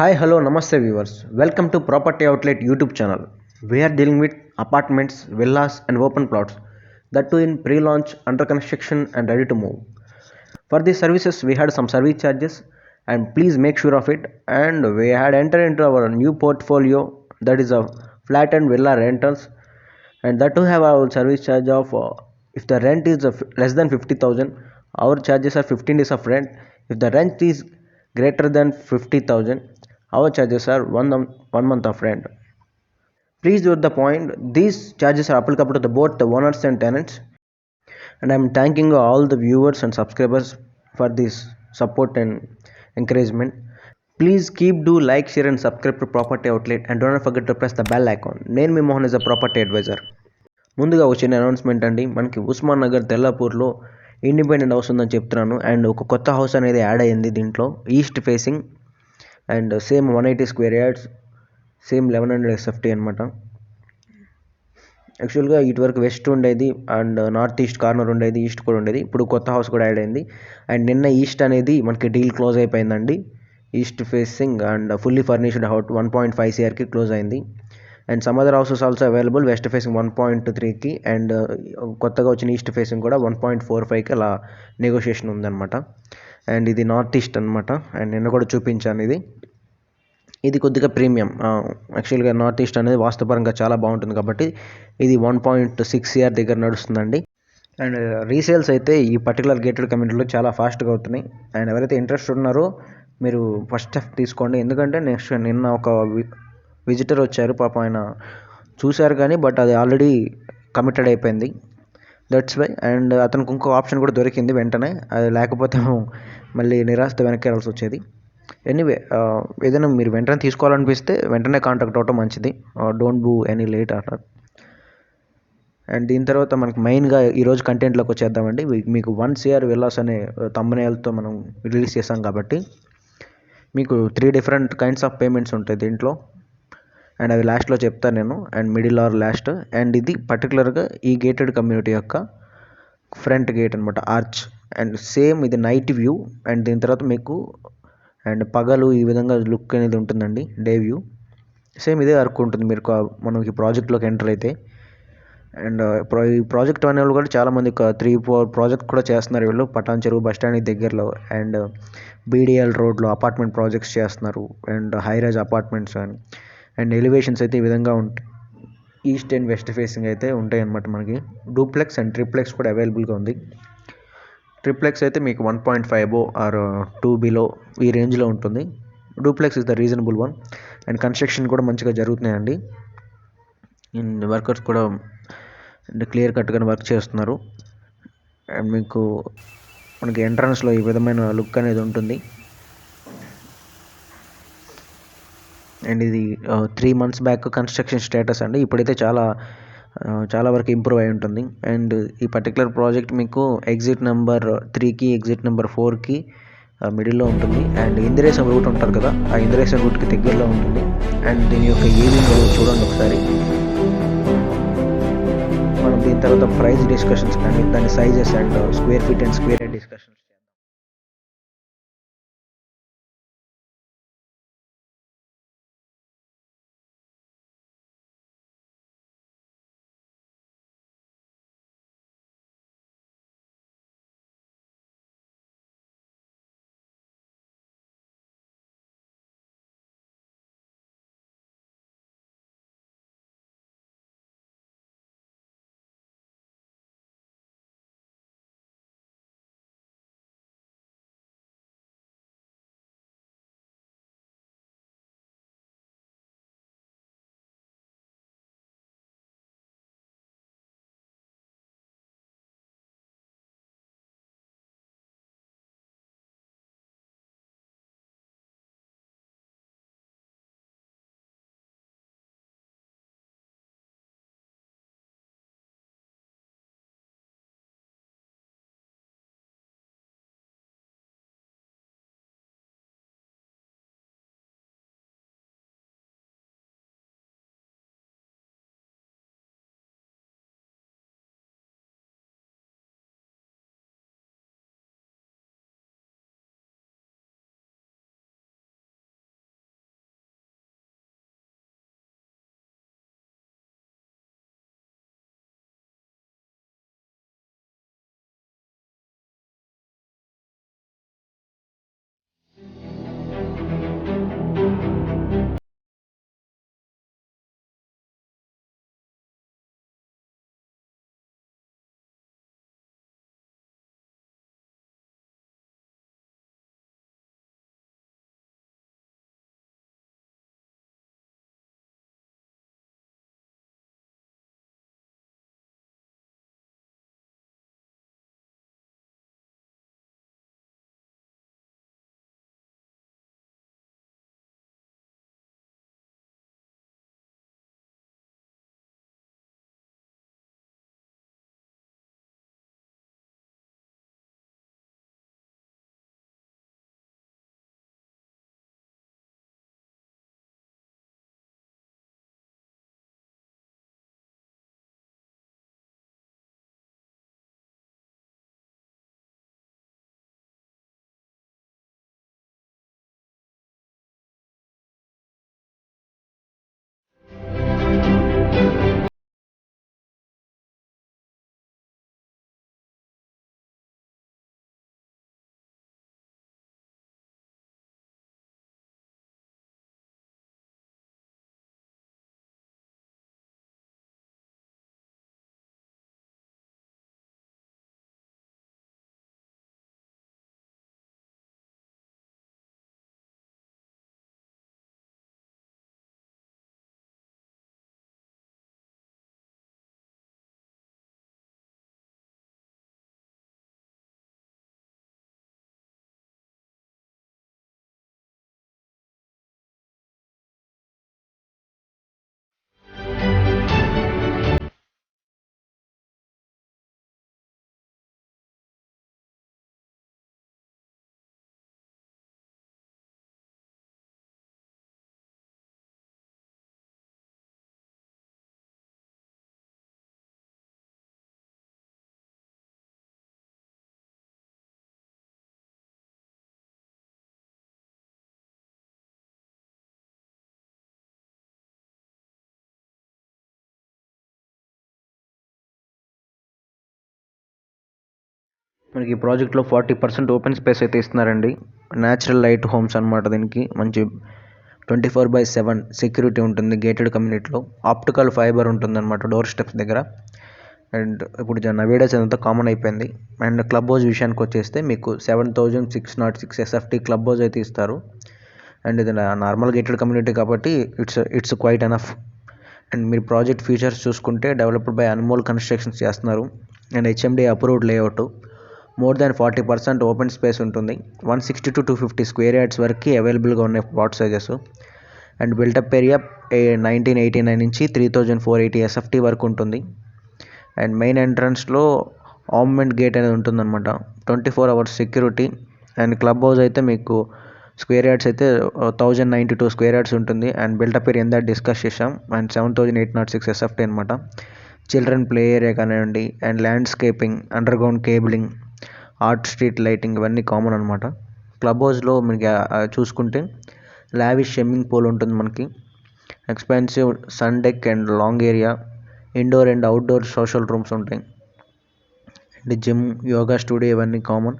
Hi, hello, namaste viewers. Welcome to Property Outlet YouTube channel. We are dealing with apartments, villas and open plots, that too in pre-launch, under construction and ready to move. For these services we had some service charges and please make sure of it, and we had entered into our new portfolio, that is a flat and villa rentals, and that too have our service charge of if the rent is less than 50,000, our charges are 15 days of rent. If the rent is greater than 50,000, our charges are 1 month of rent. Please note the point, these charges are applicable to both the owners and tenants, and I'm thanking all the viewers and subscribers for this support and encouragement. Please keep do like, share and subscribe to Property Outlet, and don't forget to press the bell icon. నేను మీ Mohan is a property advisor. ముందుగా వచ్చిన announcement అండి, మనకి ఉస్మాన్ నగర్ తెల్లాపూర్లో independent house ఉందని చెప్తున్నాను, and ఒక కొత్త హౌస్ అనేది యాడ్ అయ్యింది దీంట్లో, east facing and same 180 square yards, same 1100 SFT అనమాట. యాక్చువల్గా ఇటు వరకు వెస్ట్ ఉండేది అండ్ నార్త్ ఈస్ట్ కార్నర్ ఉండేది, ఈస్ట్ కూడా ఉండేది, ఇప్పుడు కొత్త హౌస్ కూడా యాడ్ అయింది. అండ్ నిన్న ఈస్ట్ అనేది మనకి డీల్ క్లోజ్ అయిపోయిందండి. East facing and fully furnished house 1.5 CRకి క్లోజ్ అయింది. And some other houses also available, west facing 1.3కి అండ్ కొత్తగా వచ్చిన ఈస్ట్ ఫేసింగ్ కూడా 1.45కి అలా నెగోషియేషన్ ఉందన్నమాట. అండ్ ఇది నార్త్ ఈస్ట్ అనమాట, అండ్ నిన్న కూడా చూపించాను. ఇది కొద్దిగా ప్రీమియం. యాక్చువల్గా నార్త్ ఈస్ట్ అనేది వాస్తుపరంగా చాలా బాగుంటుంది కాబట్టి ఇది 1.6 CR దగ్గర నడుస్తుందండి. అండ్ రీసేల్స్ అయితే ఈ పర్టికులర్ గేటెడ్ కమ్యూనిటీలో చాలా ఫాస్ట్గా అవుతున్నాయి. అండ్ ఎవరైతే ఇంట్రెస్ట్ ఉన్నారో మీరు ఫస్ట్ స్టెప్ తీసుకోండి, ఎందుకంటే నెక్స్ట్ నిన్న ఒక విజిటర్ వచ్చారు, పాప ఆయన చూశారు కానీ బట్ అది ఆల్రెడీ కమిటెడ్ అయిపోయింది, దట్స్ వై. అండ్ అతనికి ఇంకో ఆప్షన్ కూడా దొరికింది వెంటనే, అది లేకపోతే మళ్ళీ నిరాశతో వెనక్కి వెళ్ళాల్సి వచ్చేది. ఎనీవే, ఏదైనా మీరు వెంటనే తీసుకోవాలనిపిస్తే వెంటనే కాంటాక్ట్ అవ్వటం మంచిది, don't do any late order. And దీని తర్వాత మనకి మెయిన్గా ఈరోజు కంటెంట్లోకి వచ్చేద్దామండి. మీకు 1 CR విల్లాస్ అనే థంబ్నెయిల్తో మనం రిలీజ్ చేసాం కాబట్టి మీకు 3 డిఫరెంట్ కైండ్స్ ఆఫ్ పేమెంట్స్ ఉంటాయి దీంట్లో, అండ్ అవి లాస్ట్లో చెప్తాను నేను, and middle are last. And ఇది పర్టికులర్గా ఈ గేటెడ్ కమ్యూనిటీ యొక్క ఫ్రంట్ గేట్ అనమాట, ఆర్చ్. అండ్ సేమ్ ఇది నైట్ వ్యూ, అండ్ దీని తర్వాత మీకు అండ్ పగలు ఈ విధంగా లుక్ అనేది ఉంటుందండి, డే వ్యూ. సేమ్ ఇదే వర్క్ ఉంటుంది మీరు మనకి ప్రాజెక్ట్లోకి ఎంటర్ అయితే. అండ్ ఈ ప్రాజెక్ట్ అనే వాళ్ళు కూడా చాలామంది 3-4 ప్రాజెక్ట్ కూడా చేస్తున్నారు వీళ్ళు, పటాన్ చెరువు బస్ స్టాండ్కి దగ్గరలో అండ్ BDL రోడ్లో అపార్ట్మెంట్ ప్రాజెక్ట్స్ చేస్తున్నారు, and high-rise apartments and elevations అయితే ఈ విధంగా ఉంటాయి. ఈస్ట్ అండ్ వెస్ట్ ఫేసింగ్ అయితే ఉంటాయి అన్నమాట. మనకి డూప్లెక్స్ అండ్ ట్రిప్లెక్స్ కూడా అవైలబుల్గా ఉంది. ట్రిప్లెక్స్ అయితే మీకు 1.5 అబో ఆర్ 2 బిలో ఈ రేంజ్లో ఉంటుంది. Duplex is the reasonable one. And construction కూడా మంచిగా జరుగుతున్నాయండి, అండ్ వర్కర్స్ కూడా క్లియర్ కట్గా వర్క్ చేస్తున్నారు. అండ్ మీకు మనకి ఎంట్రన్స్లో ఈ విధమైన లుక్ అనేది ఉంటుంది. అండ్ ఇది 3 months బ్యాక్ కన్స్ట్రక్షన్ స్టేటస్ అండి, ఇప్పుడైతే చాలా వరకు ఇంప్రూవ్ అయి ఉంటుంది. అండ్ ఈ పర్టికులర్ ప్రాజెక్ట్ మీకు ఎగ్జిట్ నెంబర్ 3కి ఎగ్జిట్ నెంబర్ 4కి మిడిల్లో ఉంటుంది. అండ్ ఇందిరేశం రూట్ ఉంటారు కదా, ఆ ఇందిరేశం రూట్కి దగ్గరలో ఉంటుంది. అండ్ దీని యొక్క ఏవింగ్ చూడండి ఒకసారి. మనం దీని తర్వాత ప్రైస్ డిస్కషన్స్ కానీ దాని sizes and square feet and square yard discussions మనకి ఈ ప్రాజెక్ట్లో 40% ఓపెన్ స్పేస్ అయితే ఇస్తున్నారండి. న్యాచురల్ లైట్ హోమ్స్ అనమాట. దీనికి మంచి 24/7 సెక్యూరిటీ ఉంటుంది గేటెడ్ కమ్యూనిటీలో. ఆప్టికల్ ఫైబర్ ఉంటుందన్నమాట డోర్ స్టెప్స్ దగ్గర. అండ్ ఇప్పుడు నవేడేస్ అంతా కామన్ అయిపోయింది. అండ్ క్లబ్ హౌస్ విషయానికి వచ్చేస్తే మీకు 7606 SFT క్లబ్ హౌస్ అయితే ఇస్తారు. అండ్ ఇది నార్మల్ గేటెడ్ కమ్యూనిటీ కాబట్టి ఇట్స్ క్వైట్ ఎనఫ్. అండ్ మీరు ప్రాజెక్ట్ ఫీచర్స్ చూసుకుంటే డెవలప్డ్ బై అన్మోల్ కన్స్ట్రక్షన్స్ చేస్తున్నారు. And HMD approved layout. More than 40% open space ఉంటుంది. 160 to 250 స్క్వేర్ యార్డ్స్ వరకు అవైలబుల్గా ఉన్నాయి plot sizes. And built up area 1989 నుంచి 3480 SFT వరకు ఉంటుంది. అండ్ మెయిన్ ఎంట్రన్స్లో ఆర్మెంట్ గేట్ అనేది ఉంటుందన్నమాట. 24 hours security. And club house అయితే మీకు స్క్వేర్ యార్డ్స్ అయితే 1092 స్క్వేర్ యార్డ్స్ ఉంటుంది. అండ్ బిల్టప్ ఏరియా ఎంత డిస్కస్ చేసాం. అండ్ 7806 SFT అనమాట. చిల్డ్రన్ ప్లే ఏరియా కానివ్వండి, and landscaping, underground cabling, art street lighting ఇవన్నీ కామన్ అనమాట. క్లబ్ హౌస్లో మనకి చూసుకుంటే లావిష్ స్విమ్మింగ్ పూల్ ఉంటుంది మనకి. Expensive sun deck and lounge area, indoor and outdoor social rooms ఉంటాయి. అండ్ జిమ్, యోగా స్టూడియో ఇవన్నీ common.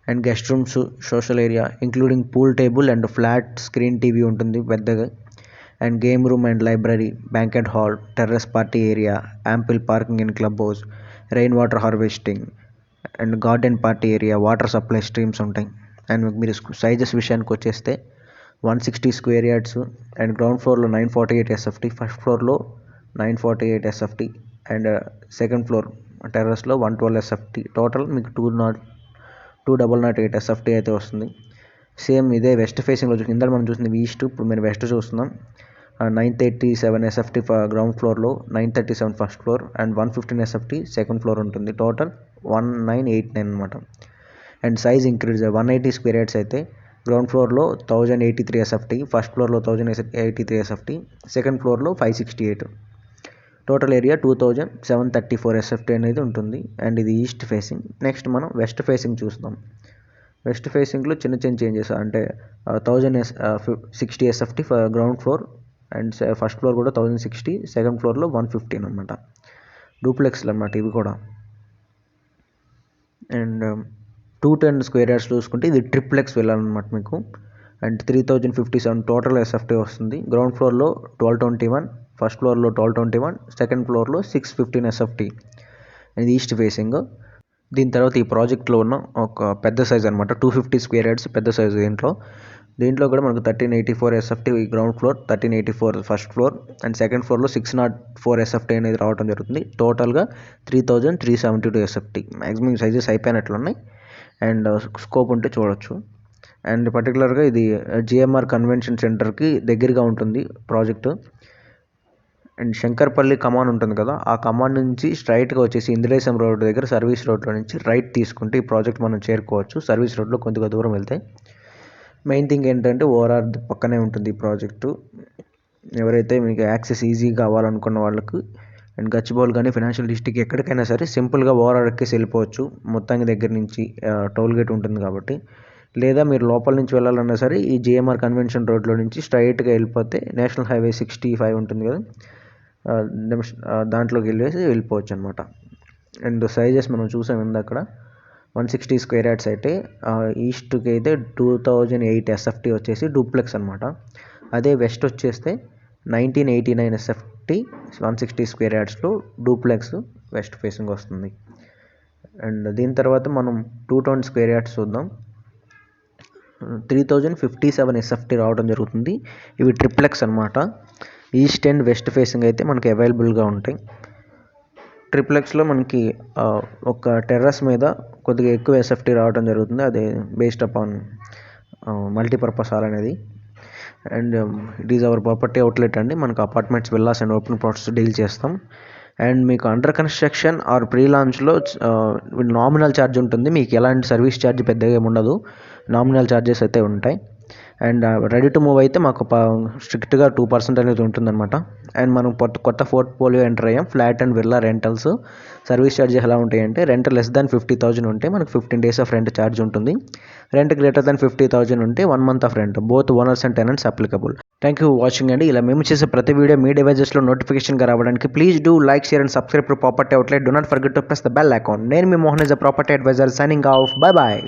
And guest rooms, social area including pool table and flat screen TV ఉంటుంది పెద్దగా. And game room and library, banquet hall, terrace party area, ample parking in club house, rain water harvesting and garden party area, water supply streams ఉంటాయి. And మీరు sizes విషయానికి వచ్చేస్తే 160 square yards. And ground ఫ్లోర్లో 948 SFT, first ఫ్లోర్లో 948 SFT, and second floor టెర్రస్లో 112 SFT. Total మీకు 208 SFT అయితే వస్తుంది. సేమ్ ఇదే వెస్ట్ ఫేసింగ్లో కింద మనం చూసింది ఈస్ట్, ఇప్పుడు మేము వెస్ట్ చూస్తున్నాం. 937 SFT గ్రౌండ్ ఫ్లోర్లో, 937 first floor, and 115 SFT second floor ఉంటుంది. టోటల్ 1989 అనమాట. And size increase 180 square yards అయితే గ్రౌండ్ ఫ్లోర్లో 1083 SFT, ఫస్ట్ ఫ్లోర్లో 1083 SFT, సెకండ్ ఫ్లోర్లో 568. టోటల్ ఏరియా 2734 SFT అనేది ఉంటుంది. అండ్ ఇది ఈస్ట్ ఫేసింగ్. నెక్స్ట్ మనం వెస్ట్ ఫేసింగ్ చూస్తాం. వెస్ట్ ఫేసింగ్లో చిన్న చేంజెస్ అంటే 1060 SFT ground floor, and first floor కూడా 1060, సెకండ్ ఫ్లోర్లో 115 అనమాట. డూప్లెక్స్లు అనమాట ఇవి కూడా. అండ్ 210 స్క్వేర్ యార్డ్స్ చూసుకుంటే ఇది ట్రిప్లెక్స్ వెళ్ళాలన్నమాట మీకు. అండ్ 3057 టోటల్ SFT వస్తుంది. గ్రౌండ్ ఫ్లోర్లో 1221, ఫస్ట్ ఫ్లోర్లో 1221, సెకండ్ ఫ్లోర్లో 615 SFT. ఇది ఈస్ట్ ఫేసింగ్. దీని తర్వాత ఈ ప్రాజెక్ట్లో ఉన్న ఒక పెద్ద సైజ్ అనమాట, 250 స్క్వేర్ యార్డ్స్ పెద్ద సైజు. దీంట్లో కూడా మనకు 1384 SFT ground floor, 1384 first floor, and second ఫ్లోర్లో 604 SFT అనేది రావడం జరుగుతుంది. టోటల్గా 3372 SFT. మ్యాక్సిమం సైజెస్ అయిపోయినట్లున్నాయి. అండ్ స్కోప్ ఉంటే చూడొచ్చు. అండ్ పర్టికులర్గా ఇది GMR కన్వెన్షన్ సెంటర్కి దగ్గరగా ఉంటుంది ప్రాజెక్టు. అండ్ శంకర్పల్లి కమాన్ ఉంటుంది కదా, ఆ కమాన్ నుంచి స్ట్రైట్గా వచ్చేసి ఇంద్రేశం రోడ్ దగ్గర సర్వీస్ రోడ్లో నుంచి రైట్ తీసుకుంటే ఈ ప్రాజెక్ట్ మనం చేరుకోవచ్చు. సర్వీస్ రోడ్లో కొద్దిగా దూరం వెళ్తే. మెయిన్ థింగ్ ఏంటంటే ఓఆర్ఆర్ పక్కనే ఉంటుంది ఈ ప్రాజెక్టు. ఎవరైతే మీకు యాక్సెస్ ఈజీ కావాలనుకున్న వాళ్ళకు, అండ్ గచ్చిబౌలి కానీ ఫైనాన్షియల్ డిస్ట్రిక్ట్ ఎక్కడికైనా సరే సింపుల్గా ఓఆర్ఆర్ ఎక్కేసి వెళ్ళిపోవచ్చు. మొత్తానికి దగ్గర నుంచి టోల్ గేట్ ఉంటుంది కాబట్టి. లేదా మీరు లోపల నుంచి వెళ్ళాలన్నా సరే ఈ GMR కన్వెన్షన్ రోడ్లో నుంచి స్ట్రైట్గా వెళ్ళిపోతే నేషనల్ హైవే 65 ఉంటుంది కదా, దాంట్లోకి వెళ్ళిపోవచ్చు అనమాట. అండ్ సైజెస్ మనం చూసాం అక్కడ 160 స్క్వేర్ యార్డ్స్ అయితే ఈస్ట్కి అయితే 2008 SFT వచ్చేసి డూప్లెక్స్ అనమాట. అదే వెస్ట్ వచ్చేస్తే 1989 SFT 160 స్క్వేర్ యార్డ్స్లో డూప్లెక్స్ వెస్ట్ ఫేసింగ్ వస్తుంది. అండ్ దీని తర్వాత మనం 220 స్క్వేర్ యార్డ్స్ చూద్దాం. 3057 SFT రావడం జరుగుతుంది. ఇవి ట్రిప్లెక్స్ అనమాట. ఈస్ట్ అండ్ వెస్ట్ ఫేసింగ్ అయితే మనకి అవైలబుల్గా ఉంటాయి. ట్రిప్లెక్స్లో మనకి ఒక టెర్రస్ మీద కొద్దిగా ఎక్కువ SFT రావడం జరుగుతుంది. అదే బేస్డ్ అపాన్ మల్టీపర్పస్ హాల్ అనేది. And it is our property outlet అండి. మనకు apartments, villas and open plots deal చేస్తాం. అండ్ మీకు అండర్ కన్స్ట్రక్షన్ ఆర్ ప్రీ లాంచ్లో నామినల్ ఛార్జ్ ఉంటుంది. మీకు ఎలాంటి సర్వీస్ ఛార్జ్ పెద్దగా ఏమి ఉండదు. నామినల్ ఛార్జెస్ అయితే ఉంటాయి. అండ్ రెడీ టు మూవ్ అయితే మాకు స్ట్రిక్ట్గా 2% అనేది ఉంటుందన్నమాట. అండ్ మనం కొత్త పోర్ట్ఫోలియో ఎంటర్ అయ్యాం. Flat and villa rentals service charges ఎలా ఉంటాయంటే, రెంట్ లెస్ దాన్ 50,000 ఉంటే మనకు 15 days ఆఫ్ రెంట్ ఛార్జ్ ఉంటుంది. రెంట్ గ్రేటర్ దాన్ 50,000 ఉంటే 1 month of rent. Both owners and tenants applicable. Thank you watching అండి. ఇలా మేము చేసే ప్రతి వీడియో మీ డివైజెస్లో నోటిఫికేషన్గా రావడానికి please do like, share and subscribe to property outlet. Do not forget to press the bell icon. నేను మీ Mohan is a property advisor signing off. Bye bye.